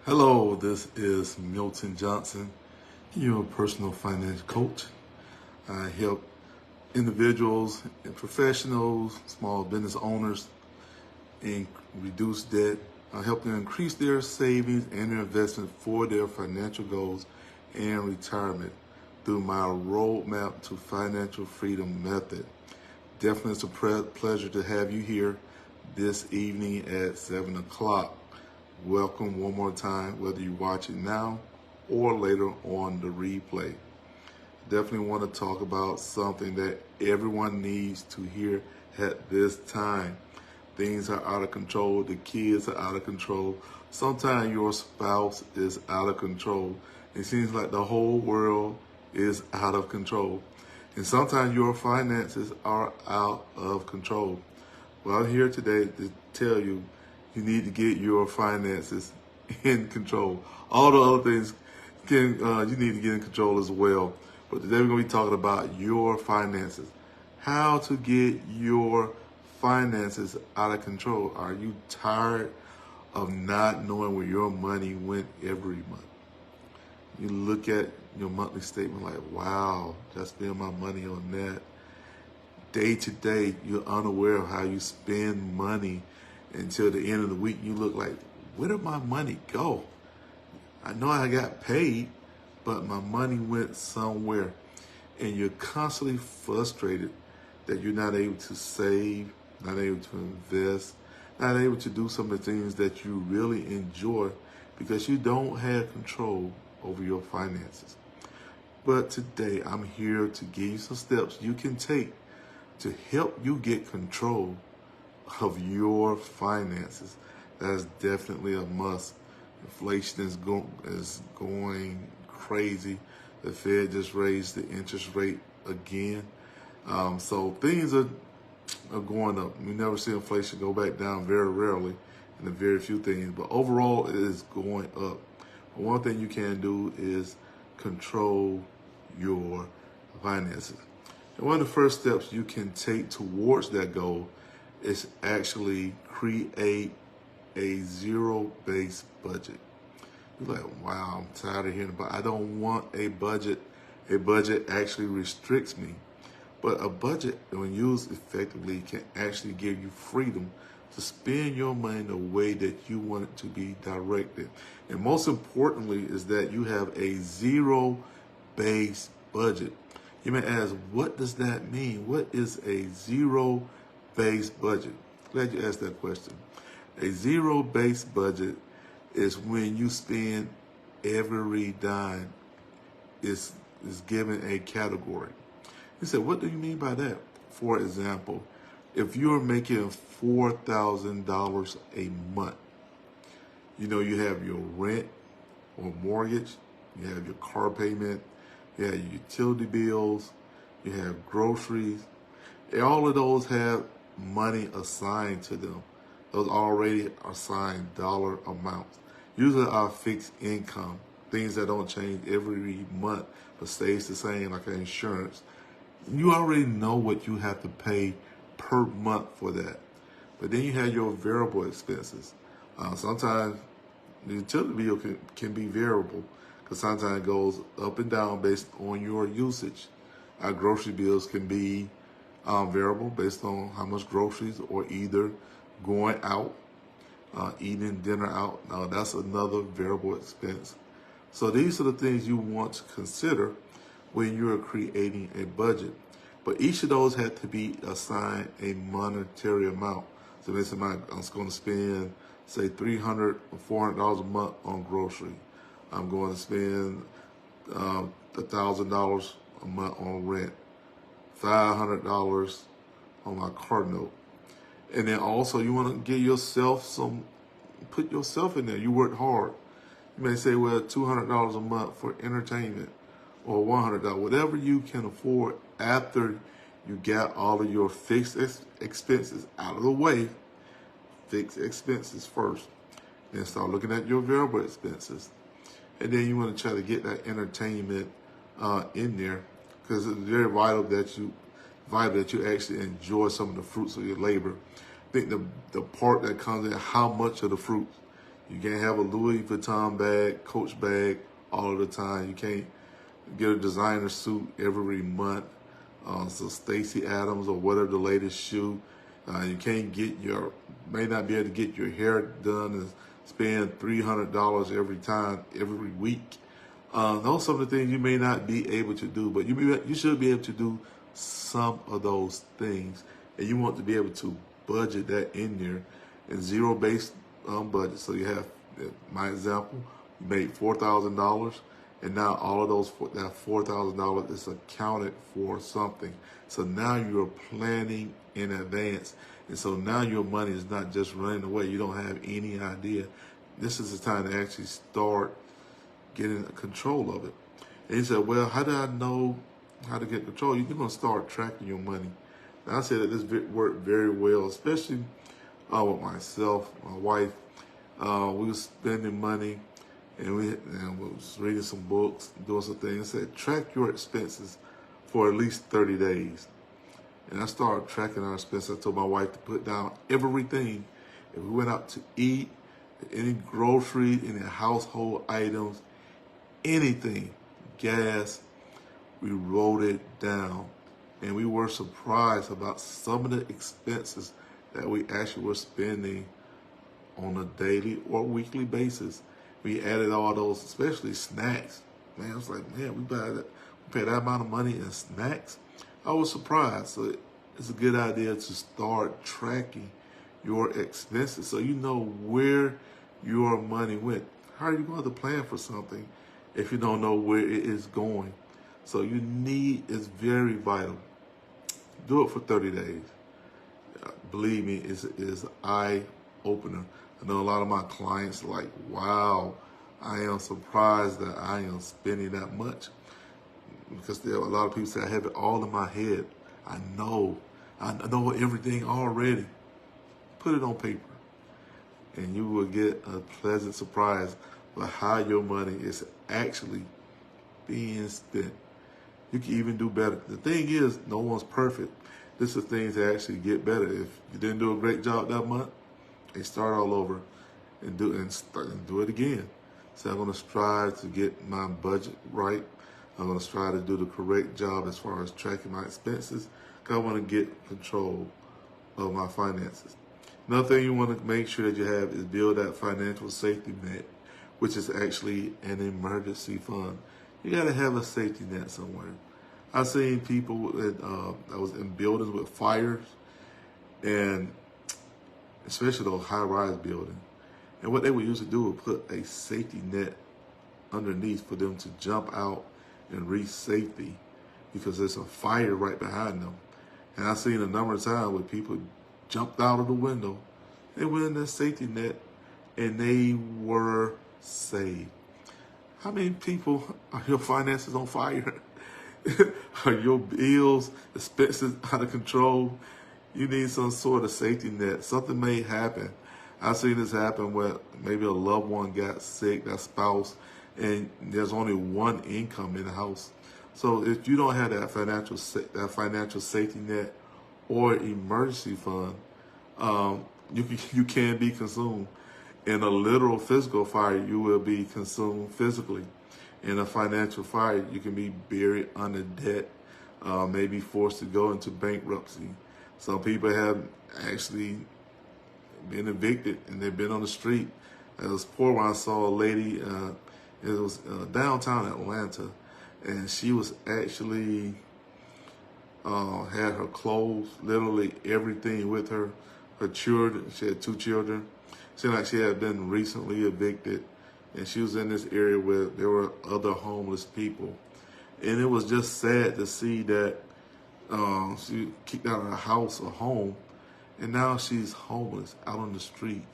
Hello, this is Milton Johnson, your personal finance coach. I help individuals and professionals, small business owners, and reduce debt. I help them increase their savings and their investment for their financial goals and retirement through my roadmap to financial freedom method. Definitely it's a pleasure to have you here this evening at 7 o'clock. Welcome one more time, whether you watch it now or later on the replay. Definitely want to talk about something that everyone needs to hear at this time. Things are out of control. The kids are out of control. Sometimes your spouse is out of control. It seems like the whole world is out of control. And sometimes your finances are out of control. Well, I'm here today to tell you, you need to get your finances in control. All the other things you need to get in control as well. But today we're going to be talking about your finances. How to get your finances out of control. Are you tired of not knowing where your money went every month? You look at your monthly statement like, wow, just spend my money on that. Day to day, you're unaware of how you spend money until the end of the week. You look like, where did my money go? I know I got paid, but my money went somewhere. And you're constantly frustrated that you're not able to save, not able to invest, not able to do some of the things that you really enjoy because you don't have control over your finances. But today, I'm here to give you some steps you can take to help you get control of your finances. That's definitely a must. Inflation is going crazy. The Fed just raised the interest rate again. So things are going up. We never see inflation go back down, very rarely, in a very few things. But overall, it is going up. But one thing you can do is control your finances. And one of the first steps you can take towards that goal is actually create a zero-based budget. You're like, wow, I'm tired of hearing about it. I don't want a budget. A budget actually restricts me. But a budget, when used effectively, can actually give you freedom to spend your money the way that you want it to be directed. And most importantly is that you have a zero-based budget. You may ask, what does that mean? What is a zero-based budget? Glad you asked that question. A zero-based budget is when you spend every dime is given a category. You said, what do you mean by that? For example, if you're making $4,000 a month, you have your rent or mortgage, you have your car payment, you have your utility bills, you have groceries. All of those have money assigned to them. Those already assigned dollar amounts. Usually our fixed income, things that don't change every month but stays the same, like insurance. You already know what you have to pay per month for that. But then you have your variable expenses. Sometimes the utility bill can be variable because sometimes it goes up and down based on your usage. Our grocery bills can be variable based on how much groceries or either going out, eating dinner out. Now that's another variable expense. So these are the things you want to consider when you're creating a budget. But each of those had to be assigned a monetary amount. So let's say I'm going to spend, say, $300 or $400 a month on grocery. I'm going to spend $1,000 a month on rent, $500 on my car note. And then also you want to give yourself put yourself in there. You work hard. You may say, well, $200 a month for entertainment or $100, whatever you can afford after you got all of your fixed expenses out of the way. Fixed expenses first. Then start looking at your variable expenses. And then you want to try to get that entertainment in there because it's very vital that you actually enjoy some of the fruits of your labor. I think the part that comes in how much of the fruits You can't have a Louis Vuitton bag, Coach bag all of the time. You can't get a designer suit every month. So Stacey Adams or whatever the latest shoe. You can't may not be able to get your hair done and spend $300 every time, every week. Those are some of the things you may not be able to do, but you should be able to do some of those things. And you want to be able to budget that in there and zero-based budget. So you have, my example, you made $4,000. And now all of that $4,000 is accounted for something. So now you're planning in advance. And so now your money is not just running away. You don't have any idea. This is the time to actually start getting control of it. And he said, well, how do I know how to get control? You're going to start tracking your money. And I said that this worked very well, especially with myself, my wife. We were spending money. And we was reading some books, doing some things. It said, track your expenses for at least 30 days. And I started tracking our expenses. I told my wife to put down everything. If we went out to eat, any groceries, any household items, anything, gas, we wrote it down. And we were surprised about some of the expenses that we actually were spending on a daily or weekly basis. We added all those, especially snacks. Man, I was like, man, we pay that amount of money in snacks. I was surprised. So it's a good idea to start tracking your expenses so you know where your money went. How are you going to plan for something if you don't know where it is going? So it's very vital. Do it for 30 days. Believe me, it's an eye-opener. I know a lot of my clients are like, wow, I am surprised that I am spending that much. Because there are a lot of people say, I have it all in my head. I know everything already. Put it on paper. And you will get a pleasant surprise by how your money is actually being spent. You can even do better. The thing is, no one's perfect. This is things that actually get better. If you didn't do a great job that month, they start all over and do it again. So I'm going to strive to get my budget right. I'm going to strive to do the correct job as far as tracking my expenses, because I want to get control of my finances. Another thing you want to make sure that you have is build that financial safety net, which is actually an emergency fund. You got to have a safety net somewhere. I've seen people that was in buildings with fires, and especially those high-rise buildings. And what they would usually do would put a safety net underneath for them to jump out and reach safety because there's a fire right behind them. And I've seen a number of times where people jumped out of the window, they went in their safety net, and they were saved. How many people are your finances on fire? Are your bills, expenses out of control? You need some sort of safety net. Something may happen. I've seen this happen where maybe a loved one got sick, that spouse, and there's only one income in the house. So if you don't have that financial safety net or emergency fund, you can be consumed. In a literal physical fire, you will be consumed physically. In a financial fire, you can be buried under debt, maybe forced to go into bankruptcy. Some people have actually been evicted and they've been on the street. It was poor when I saw a lady, it was downtown Atlanta, and she was actually had her clothes, literally everything with her. Her children, she had 2 children. Seemed like she had been recently evicted, and she was in this area where there were other homeless people. And it was just sad to see that she kicked out of her house or home, and now she's homeless out on the street.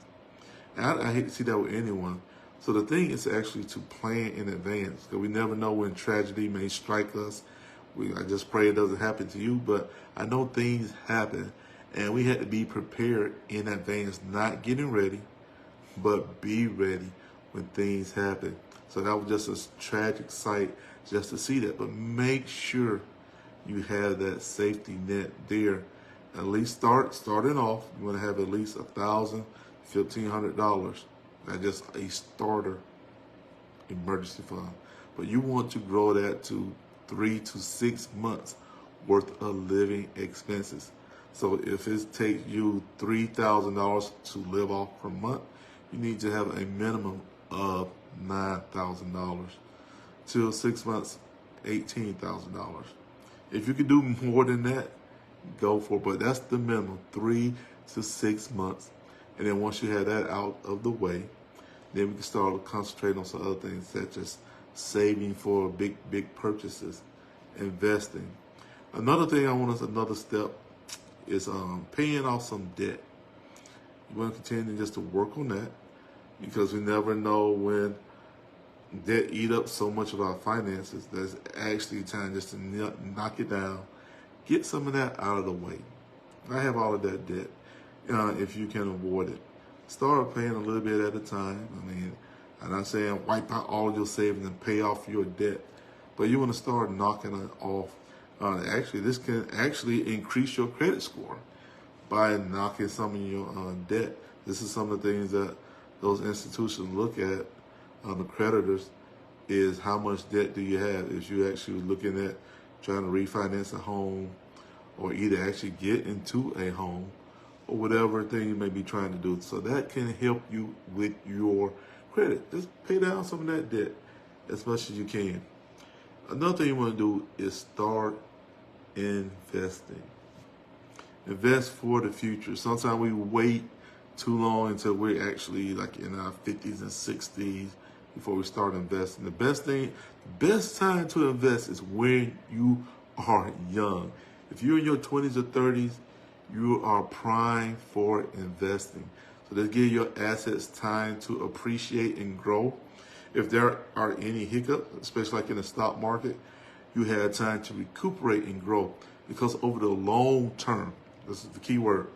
And I hate to see that with anyone. So the thing is actually to plan in advance, because we never know when tragedy may strike us. I just pray it doesn't happen to you, but I know things happen, and we had to be prepared in advance, not getting ready, but be ready when things happen. So that was just a tragic sight just to see that. But make sure you have that safety net there. At least starting off, you want to have at least $1,000, $1,500 That's just a starter emergency fund. But you want to grow that to 3 to 6 months worth of living expenses. So if it takes you $3,000 to live off per month, you need to have a minimum of $9,000. Till 6 months, $18,000. If you can do more than that, go for it. But that's the minimum, 3 to 6 months. And then once you have that out of the way, then we can start concentrating on some other things, such as saving for big purchases, investing. Another thing another step is paying off some debt. You want to continue just to work on that, because we never know when debt eat up so much of our finances. There's actually time just to knock it down, get some of that out of the way. I have all of that debt. If you can avoid it, start paying a little bit at a time. I mean, I'm not saying wipe out all of your savings and pay off your debt, but you want to start knocking it off. Actually, this can actually increase your credit score by knocking some of your debt. This is some of the things that those institutions look at, the creditors, is how much debt do you have. If you're actually looking at trying to refinance a home, or either actually get into a home, or whatever thing you may be trying to do. So that can help you with your credit. Just pay down some of that debt as much as you can. Another thing you want to do is start investing. Invest for the future. Sometimes we wait too long until we're actually like in our 50s and 60s before we start investing. The best time to invest is when you are young. If you're in your 20s or 30s, you are primed for investing. So let's give your assets time to appreciate and grow. If there are any hiccups, especially like in the stock market, you have time to recuperate and grow. Because over the long term, this is the key word,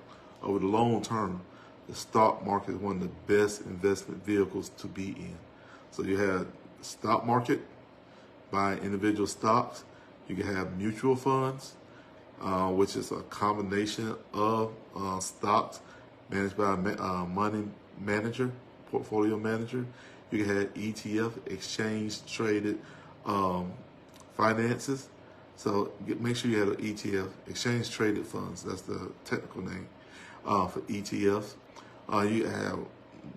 over the long term, the stock market is one of the best investment vehicles to be in. So you have stock market, buying individual stocks. You can have mutual funds, which is a combination of stocks managed by a money manager, portfolio manager. You can have ETF, exchange traded finances. So make sure you have an ETF, exchange traded funds. That's the technical name for ETFs. You have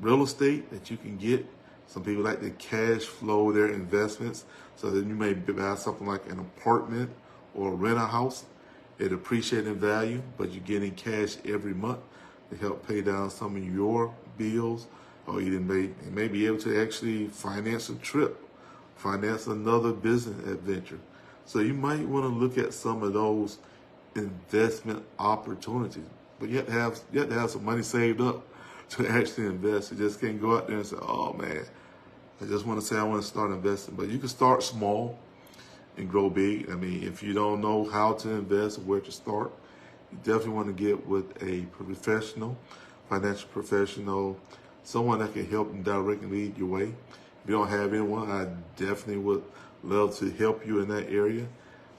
real estate that you can get. Some people like to cash flow their investments. So then you may buy something like an apartment or rent a house. It appreciates in value, but you're getting cash every month to help pay down some of your bills, or you may be able to actually finance a trip, finance another business adventure. So you might want to look at some of those investment opportunities, but you have to have some money saved up to actually invest. You just can't go out there and say, "Oh man, I just want to say I want to start investing." But you can start small and grow big. I mean, if you don't know how to invest or where to start, you definitely want to get with a professional, financial professional, someone that can help and directly lead your way. If you don't have anyone, I definitely would love to help you in that area.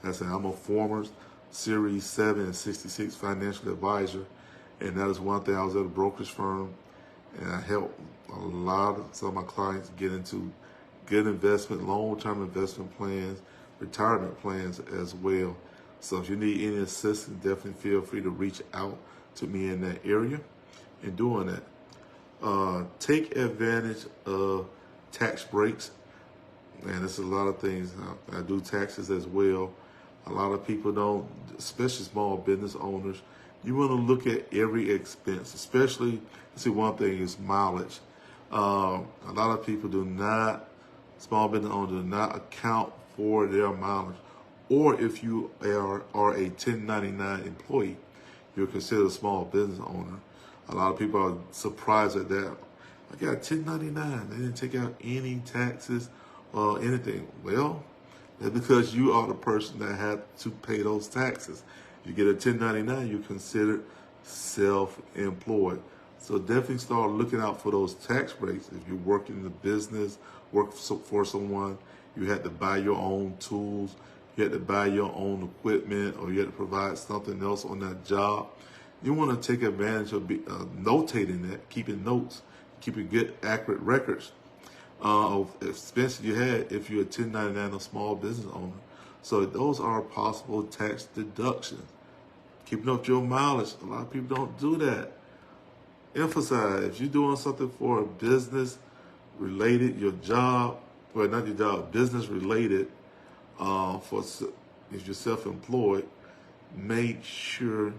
I said, I'm a former Series 7 and 66 financial advisor, and that is one thing. I was at a brokerage firm, and I helped some of my clients get into good investment, long-term investment plans, retirement plans as well. So if you need any assistance, definitely feel free to reach out to me in that area. In doing that, take advantage of tax breaks. And there's a lot of things. I do taxes as well. A lot of people don't, especially small business owners. You want to look at every expense, especially, see, one thing is mileage. A lot of people small business owners do not account for their mileage. Or if you are a 1099 employee, you're considered a small business owner. A lot of people are surprised at that. I got 1099. They didn't take out any taxes or anything. Well, that's because you are the person that had to pay those taxes. You get a 1099, you're considered self-employed. So definitely start looking out for those tax breaks. If you're working in the business, work for someone, you had to buy your own tools, you had to buy your own equipment, or you had to provide something else on that job. You want to take advantage of notating that, keeping notes, keeping good, accurate records of expenses you had if you're a 1099 or small business owner. So those are possible tax deductions. Keeping up your mileage. A lot of people don't do that. Emphasize, if you're doing something for a business related, your job, well, not your job, business related, if you're self-employed, make sure you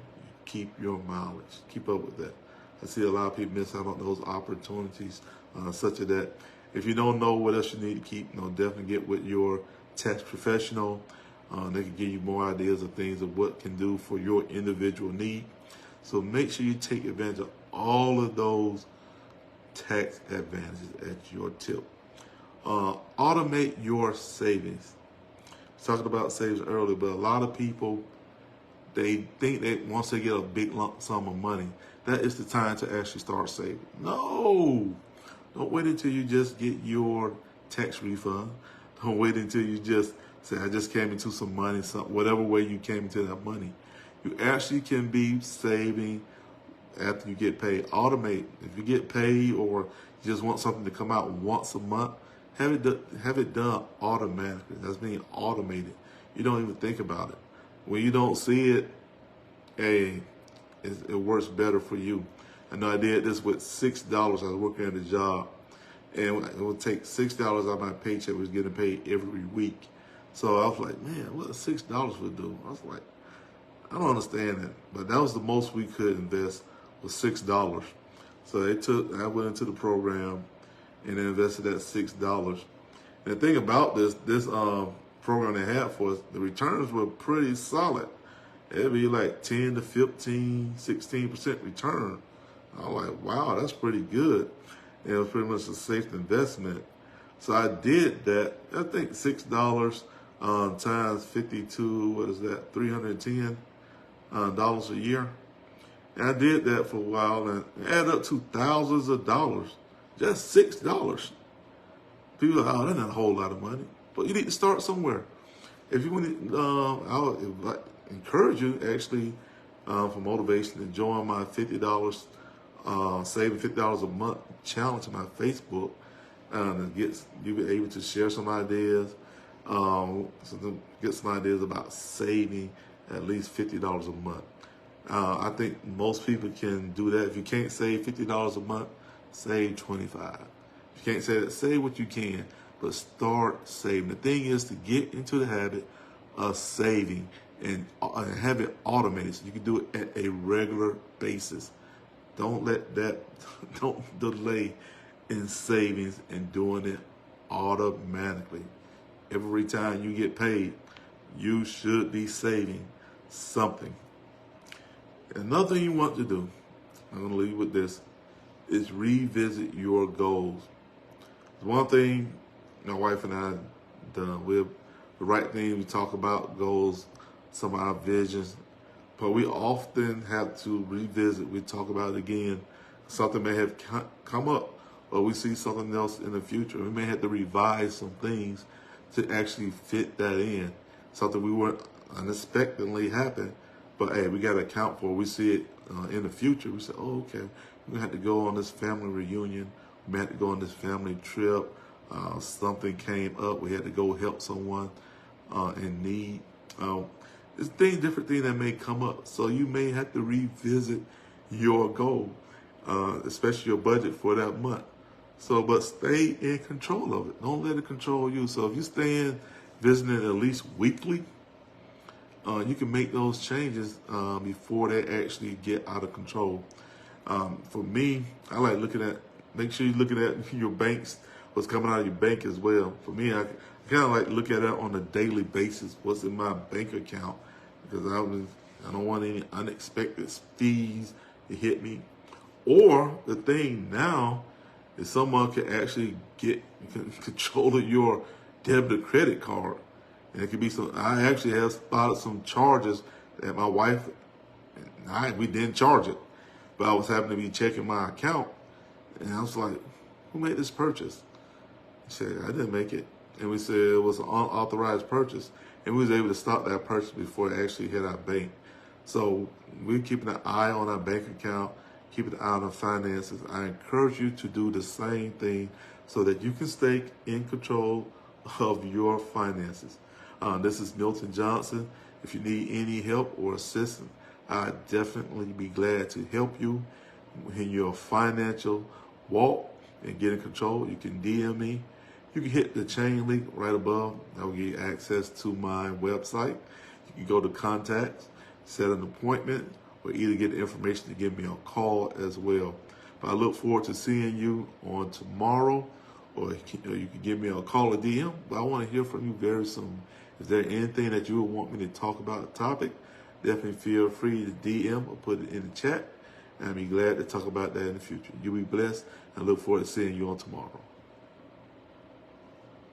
keep your mileage. Keep up with that. I see a lot of people miss out on those opportunities, such as that. If you don't know what else you need to keep, definitely get with your tax professional. They can give you more ideas of things of what can do for your individual need. So make sure you take advantage of all of those tax advantages at your tip. Automate your savings. Talking about savings earlier, but a lot of people, they think that once they get a big lump sum of money, that is the time to actually start saving. No, don't wait until you just get your tax refund. Don't wait until you just say, I just came into some money, whatever way you came into that money. You actually can be saving after you get paid. Automate. If you get paid or you just want something to come out once a month, have it done automatically. That's being automated. You don't even think about it. When you don't see it, it works better for you. I know I did this with $6. I was working at a job, and it would take $6 out of my paycheck. Was getting paid every week. So I was like, man, what $6 would do? I was like, I don't understand that. But that was the most we could invest was $6. So I went into the program and invested that $6. And the thing about this program they had for us, the returns were pretty solid. It'd be like 10 to 15, 16% return. I'm like, wow, that's pretty good. And it was pretty much a safe investment. So I did that. I think $6 times 52, what is that, $310 a year. And I did that for a while and it added up to thousands of dollars. Just $6. People are like, oh, that's not a whole lot of money. But you need to start somewhere. If you want to, I would encourage you actually for motivation to join my $50 saving $50 a month challenge on my Facebook. You'll be able to share some ideas, get some ideas about saving at least $50 a month. I think most people can do that. If you can't save $50 a month, save $25. If you can't say that, save what you can, but start saving. The thing is to get into the habit of saving and have it automated so you can do it at a regular basis. Don't delay in savings and doing it automatically. Every time you get paid, you should be saving something. Another thing you want to do, I'm going to leave you with this, is revisit your goals. One thing my wife and I have done, we're the right thing, we talk about goals, some of our visions, but we often have to revisit. We talk about it again. Something may have come up, or we see something else in the future. We may have to revise some things to actually fit that in. Something we weren't unexpectedly happen, but hey, we got to account for it. We see it in the future. We say, oh, okay, we have to go on this family reunion. We had to go on this family trip. Something came up. We had to go help someone in need. There's different things that may come up. So you may have to revisit your goal, especially your budget for that month. So, but stay in control of it. Don't let it control you. So if you stay in visiting at least weekly, you can make those changes before they actually get out of control. For me, I like make sure you're looking at your banks, what's coming out of your bank as well. For me, I kind of like to look at it on a daily basis, what's in my bank account, because I don't want any unexpected fees to hit me. Or the thing now is someone can actually get control of your debit or credit card. And it could be I actually have spotted some charges that my wife and we didn't charge it. But I was happening to be checking my account, and I was like, who made this purchase? He said, I didn't make it. And we said it was an unauthorized purchase. And we was able to stop that purchase before it actually hit our bank. So we're keeping an eye on our bank account, keep an eye on finances. I encourage you to do the same thing so that you can stay in control of your finances. This is Milton Johnson. If you need any help or assistance, I'd definitely be glad to help you in your financial walk and get in control. You can DM me. You can hit the chain link right above. That will give you access to my website. You can go to contacts, set an appointment, or either get the information to give me a call as well. But I look forward to seeing you on tomorrow, or you can give me a call or DM. But I want to hear from you very soon. Is there anything that you would want me to talk about, a topic? Definitely feel free to DM or put it in the chat. And I'd be glad to talk about that in the future. You be blessed, and look forward to seeing you on tomorrow.